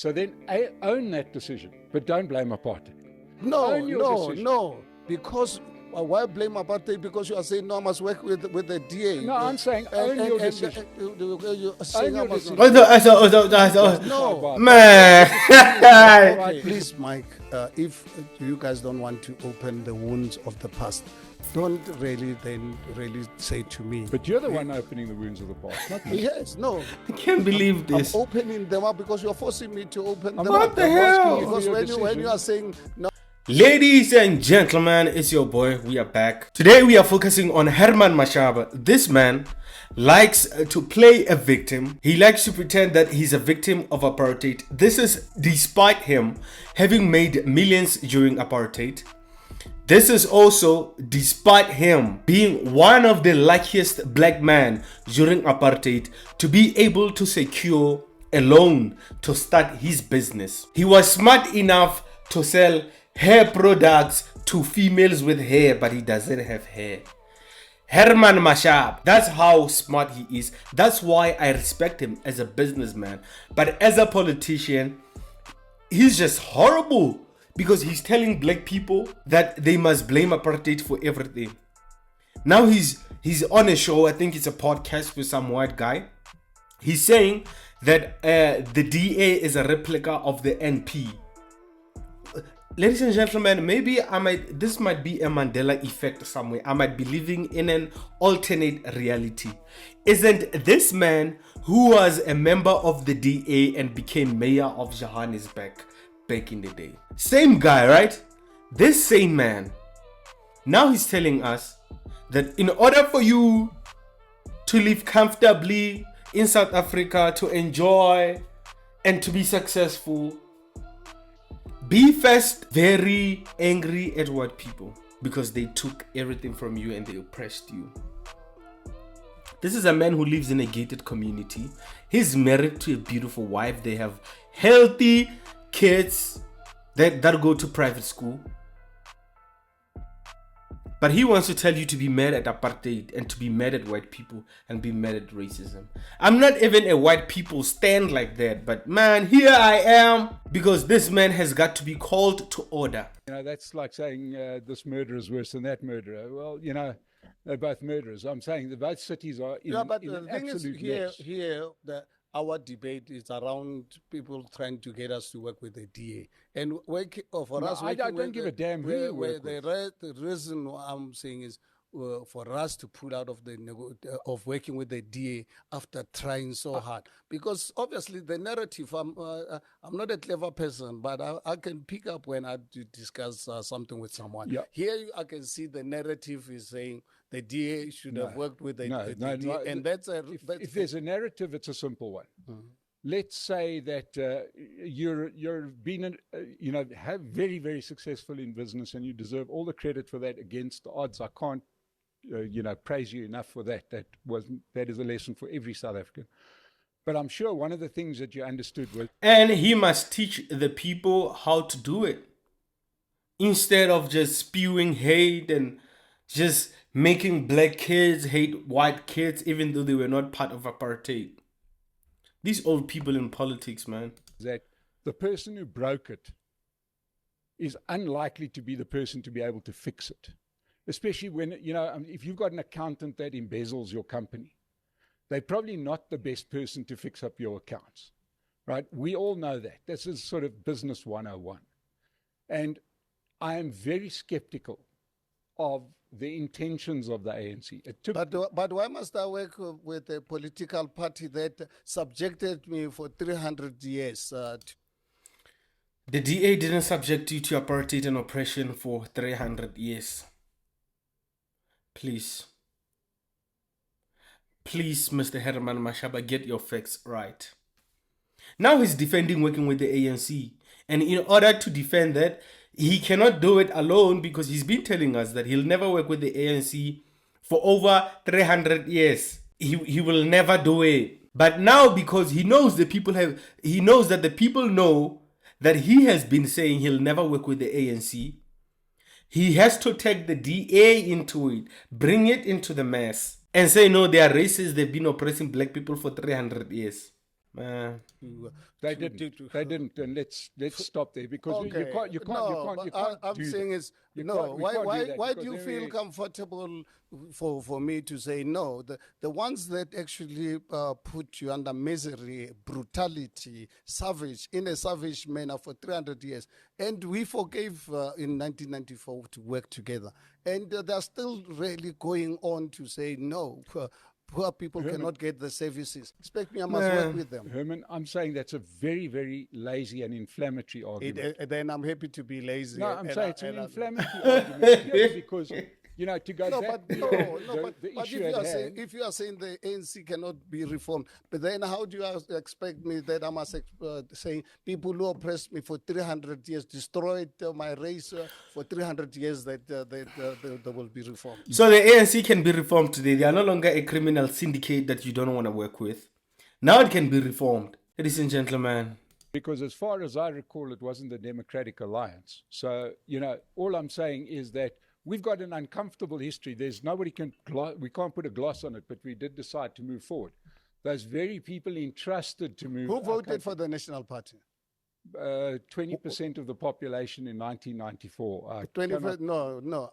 So then own that decision, but don't blame apartheid. No, because why blame apartheid? Because you are saying no, I must work with the DA. No, I'm saying own your decision. You're saying Own I your must decision. no, man. okay, please, Mike, if you guys don't want to open the wounds of the past, don't really say to me. But you're the one opening the wounds of the past, not me. Yes, no. I can't believe this. I'm opening them up because you're forcing me to open them What up. the hell? Because when you are saying no. Ladies and gentlemen, it's your boy. We are back. Today we are focusing on Herman Mashaba. This man likes to play a victim. He likes to pretend that he's a victim of apartheid. This is despite him having made millions during apartheid. This is also despite him being one of the luckiest black men during apartheid to be able to secure a loan to start his business. He was smart enough to sell hair products to females with hair, but he doesn't have hair. Herman Mashaba, that's how smart he is. That's why I respect him as a businessman. But as a politician, he's just horrible because he's telling black people that they must blame apartheid for everything. Now he's on a show, I think it's a podcast with some white guy. He's saying that the DA is a replica of the NP. Ladies and gentlemen, maybe this might be a Mandela effect somewhere. I might be living in an alternate reality. Isn't this man who was a member of the DA and became mayor of Johannesburg back in the day? Same guy, right? This same man. Now he's telling us that in order for you to live comfortably in South Africa, to enjoy and to be successful, be first very angry at white people because they took everything from you and they oppressed you. This is a man who lives in a gated community. He's married to a beautiful wife. They have healthy kids that go to private school. But he wants to tell you to be mad at apartheid and to be mad at white people and be mad at racism. I'm not even a white people stand like that, but man, here I am because this man has got to be called to order. You know, that's like saying this murderer is worse than that murderer. Well, you know, they're both murderers. I'm saying that both cities are in, but in the an thing is, absolute mess. our debate is around people trying to get us to work with the DA. And for us, I don't give a damn who you work with. The reason I'm saying is for us to pull out of of working with the DA after trying so hard. Because obviously the narrative, I'm not a clever person, but I can pick up when I discuss something with someone. Yeah. Here I can see the narrative is saying the DA should have worked with the DA. And if there's a narrative, it's a simple one. Mm-hmm. Let's say that you've been, have very, very successful in business, and you deserve all the credit for that against the odds. I can't, praise you enough for that. That is a lesson for every South African. But I'm sure one of the things that you understood was, and he must teach the people how to do it instead of just spewing hate and just making black kids hate white kids, even though they were not part of apartheid. These old people in politics, man. That the person who broke it is unlikely to be the person to be able to fix it. Especially when, if you've got an accountant that embezzles your company, they're probably not the best person to fix up your accounts, right? We all know that. This is sort of business 101. And I am very skeptical of the intentions of the ANC. But why must I work with a political party that subjected me for 300 years? The DA didn't subject you to apartheid and oppression for 300 years. Please, Mr. Herman Mashaba, get your facts right. Now he's defending working with the ANC. And in order to defend that, he cannot do it alone because he's been telling us that he'll never work with the ANC for over 300 years. He will never do it. But now, because he knows that the people know that he has been saying he'll never work with the ANC, he has to take the DA into it, bring it into the mess, and say, no, they are racist, they've been oppressing black people for 300 years. Man. They didn't, and let's stop there because you can't I'm do saying that. is You no. can't- we can't do that Why because do you then feel we- comfortable for me to say no? The ones that actually put you under misery, brutality, in a savage manner for 300 years, and we forgave in 1994 to work together, and they're still really going on to say no. Poor people cannot get the services. Expect me, I must work with them. Herman, I'm saying that's a very, very lazy and inflammatory argument. Then I'm happy to be lazy. No, I'm and saying I- it's an and I- inflammatory argument purely because, to go No, back but to the but issue at hand. if you are saying the ANC cannot be reformed, but then how do you expect me that I must say people who oppressed me for 300 years, destroyed my race for 300 years, that they will be reformed? So the ANC can be reformed today. They are no longer a criminal syndicate that you don't want to work with. Now it can be reformed. Ladies and gentlemen. Because as far as I recall, it wasn't the Democratic Alliance. So, all I'm saying is that we've got an uncomfortable history. We can't put a gloss on it, but we did decide to move forward. Those very people entrusted to move. Who voted for the National Party? 20% of the population in 1994. 20%? No.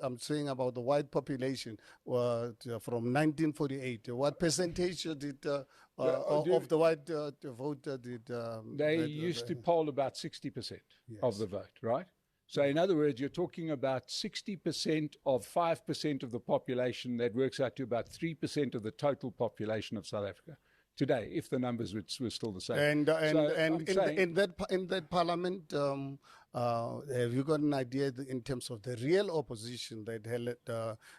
I'm saying about the white population from 1948. What percentage did of the white vote did? They used to poll about 60% of the vote, right? So in other words, you're talking about 60% of 5% of the population. That works out to about 3% of the total population of South Africa today, if the numbers were still the same. And So in that parliament, have you got an idea in terms of the real opposition that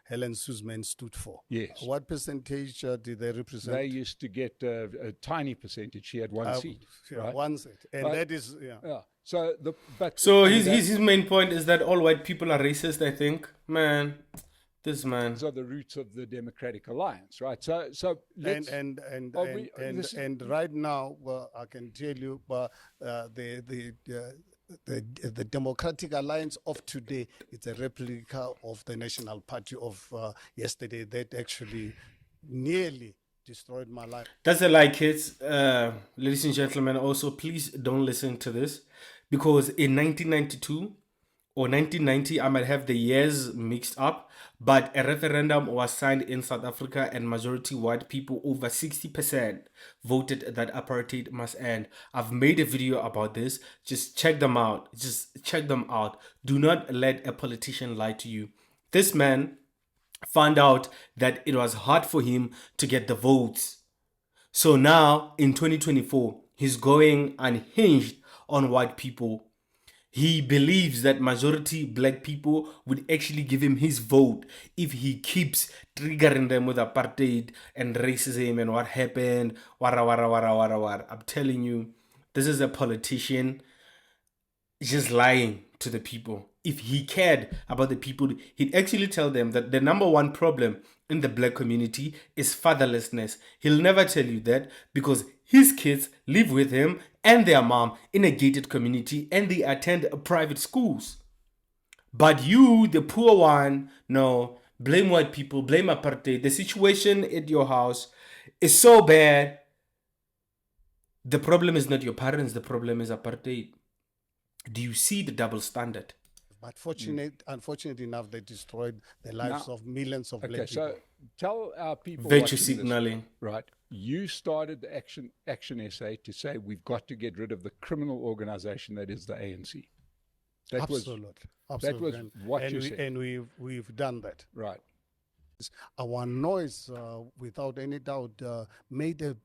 Helen Suzman stood for? Yes. What percentage did they represent? They used to get a tiny percentage. She had one seat, right? One seat, and that is Yeah. So his main point is that all white people are racist. I think, man. This man. These are the roots of the Democratic Alliance, right? So let's, and right now, I can tell you, the Democratic Alliance of today is a replica of the National Party of yesterday that actually nearly destroyed my life. That's a lie, kids. Ladies and gentlemen, also please don't listen to this, because in 1992 or 1990, I might have the years mixed up, but a referendum was signed in South Africa and majority white people, over 60%, voted that apartheid must end. I've made a video about this. Just check them out. Do not let a politician lie to you. This man found out that it was hard for him to get the votes. So now in 2024, he's going unhinged on white people. He believes that majority black people would actually give him his vote if he keeps triggering them with apartheid and racism and what happened. Wara. I'm telling you, this is a politician just lying to the people. If he cared about the people, he'd actually tell them that the number one problem in the black community is fatherlessness. He'll never tell you that because his kids live with him and their mom in a gated community and they attend private schools. But you, the poor one, no, blame white people, blame apartheid. The situation at your house is so bad. The problem is not your parents, the problem is apartheid. Do you see the double standard? But unfortunately enough, they destroyed the lives of millions of black people. So tell our people Virtue signaling. Right. You started the action essay to say we've got to get rid of the criminal organization that is the ANC. Absolutely. That was what you said. And we've done that. Right. Our noise, without any doubt, made an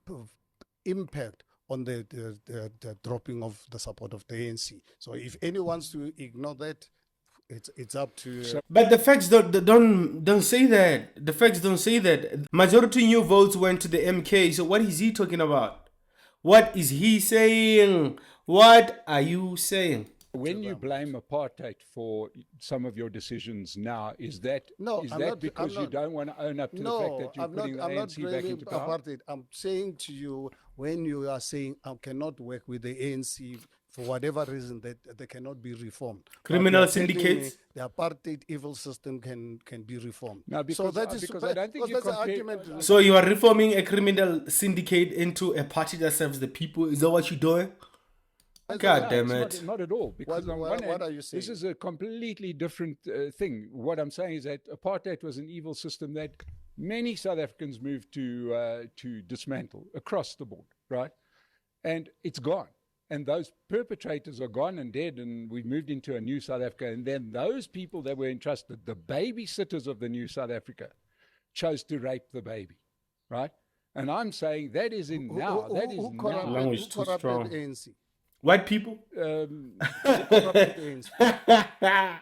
impact on the dropping of the support of the ANC. So if anyone wants to ignore that, it's up to. But the facts don't say that. The facts don't say that. Majority new votes went to the MK. So what is he talking about? What is he saying? What are you saying? When you blame apartheid for some of your decisions now, is that because you don't want to own up to the fact that you're putting the ANC back into power? Apartheid. I'm saying to you, when you are saying I cannot work with the ANC for whatever reason that they cannot be reformed. Criminal But you are telling syndicates? me the apartheid evil system can be reformed. No, because, so that is because I don't think you that's the compare. argument. So you are reforming a criminal syndicate into a party that serves the people? Is that what you're doing? God No, damn it's it. not at all. Because on one what hand, are you saying? this is a completely different thing. What I'm saying is that apartheid was an evil system that many South Africans moved to dismantle across the board, right? And it's gone. And those perpetrators are gone and dead, and we've moved into a new South Africa. And then those people that were entrusted, the babysitters of the new South Africa, chose to rape the baby, right? And I'm saying that is in now. That is now. Language Who too corrupted strong. ANC? White people? Who corrupted ANC?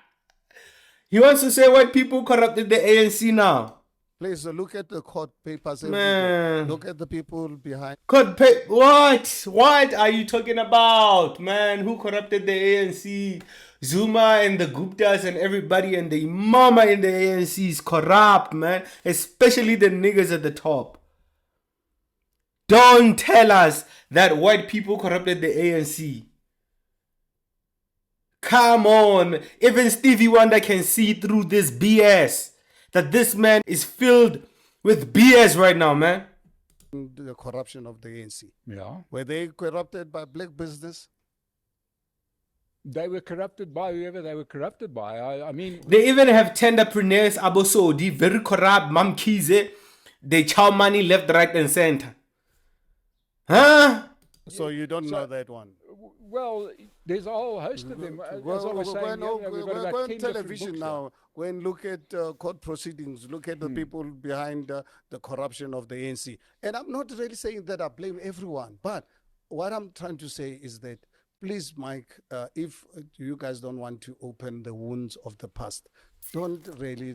He wants to say white people corrupted the ANC now. Please look at the court papers. Man. Look at the people behind. What are you talking about, man? Who corrupted the ANC? Zuma and the Guptas and everybody and the mama in the ANC is corrupt, man. Especially the niggas at the top. Don't tell us that white people corrupted the ANC. Come on. Even Stevie Wonder can see through this BS. That this man is filled with BS right now, man. The corruption of the ANC. Yeah. Were they corrupted by black business? They were corrupted by whoever they were corrupted by. I mean, They even have tenderpreneurs, abosodi, very corrupt, mamkize. They chow money left, right, and center. Huh? So you don't know that one. well, there's a whole host of them. As I was saying, we've got about Go 10 on different television books now. Go and look at court proceedings. Look at the people behind the corruption of the ANC. And I'm not really saying that I blame everyone, but what I'm trying to say is that, please, Mike, if you guys don't want to open the wounds of the past, don't really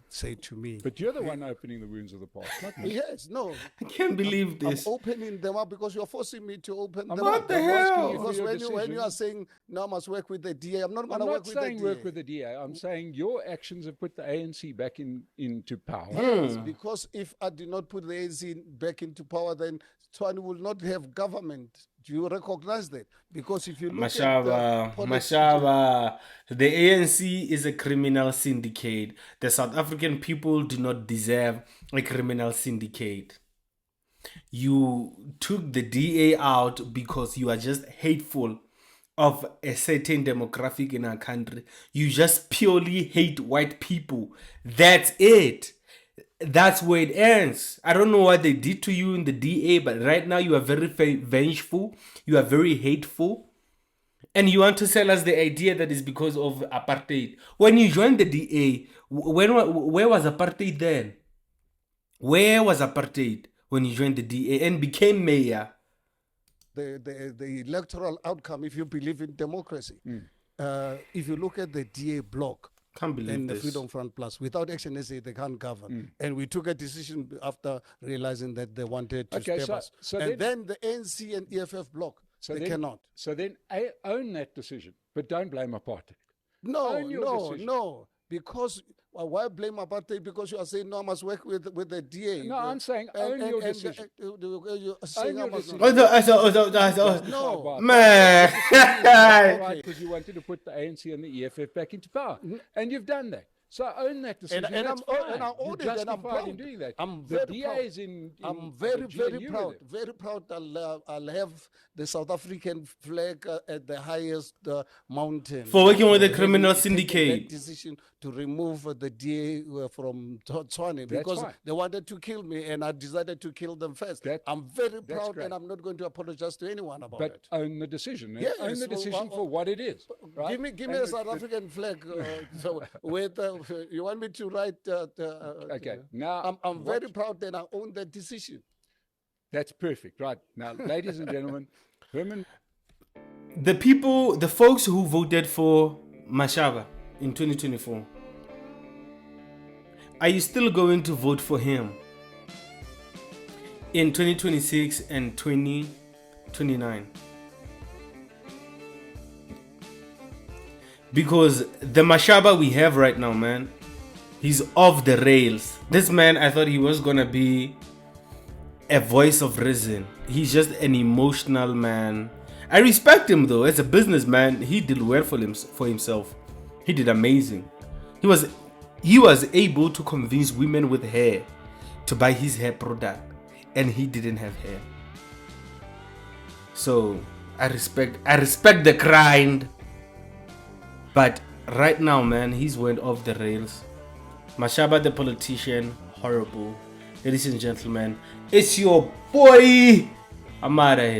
say to me. But you're the one opening the wounds of the past, not me. Yes, no. I can't believe this. I'm opening them up because you're forcing me to open them What up. the hell? Because when decision. you are saying, no, I must work with the DA, I'm not going I'm to not work with the saying DA. work with the DA. I'm saying your actions have put the ANC back into power. Yes, because if I did not put the ANC back into power, then Tshwane will not have government. Do you recognize that? Because if you look Mashaba, the ANC is a criminal syndicate. The South African people do not deserve a criminal syndicate. You took the DA out because you are just hateful of a certain demographic in our country. You just purely hate white people. That's it. That's where it ends. I don't know what they did to you in the DA, but right now you are very vengeful. You are very hateful. And you want to sell us the idea that is because of apartheid. When you joined the DA, where was apartheid then? Where was apartheid when you joined the DA and became mayor? the electoral outcome, if you believe in democracy, if you look at the DA bloc, Can't believe and the this. Freedom Front Plus, without Action SA, they can't govern. And we took a decision after realizing that they wanted to Okay, stab us. so And then the ANC and EFF bloc, they cannot. So then own that decision, but don't blame apartheid. No, Own your decision. no. Because why blame apartheid? Because you are saying no, I must work with the DA. No, I'm saying own your decision. You're saying your I must decision. No. Man. Because you wanted to put the ANC and the EFF back into power, and you've done that. So own that decision. And That's I'm fine. and I own You're it, and I'm justified proud. in doing that. I'm the very DA proud. is in I'm very, GNU very with proud. it. Very proud. I'll have the South African flag at the highest mountain. For working with a Having criminal taken syndicate. that decision to remove the DA from Tshwane because fine. they wanted to kill me, and I decided to kill them first. I'm very proud, great. and I'm not going to apologize to anyone about But it. own the decision. Yes, Own the decision for what it is. Right? Give me And a South African flag. So with you want me to write? Okay, now I'm very proud that I own that decision. That's perfect. Right now, ladies and gentlemen, Herman. The folks who voted for Mashaba in 2024, are you still going to vote for him in 2026 and 2029? Because the Mashaba we have right now, man, he's off the rails. This man, I thought he was gonna be a voice of reason. He's just an emotional man. I respect him though. As a businessman, he did well for himself. He did amazing. He was able to convince women with hair to buy his hair product, and he didn't have hair. So I respect the grind. But right now, man, he's went off the rails. Mashaba the politician, horrible. Ladies and gentlemen, it's your boy. I'm out of here.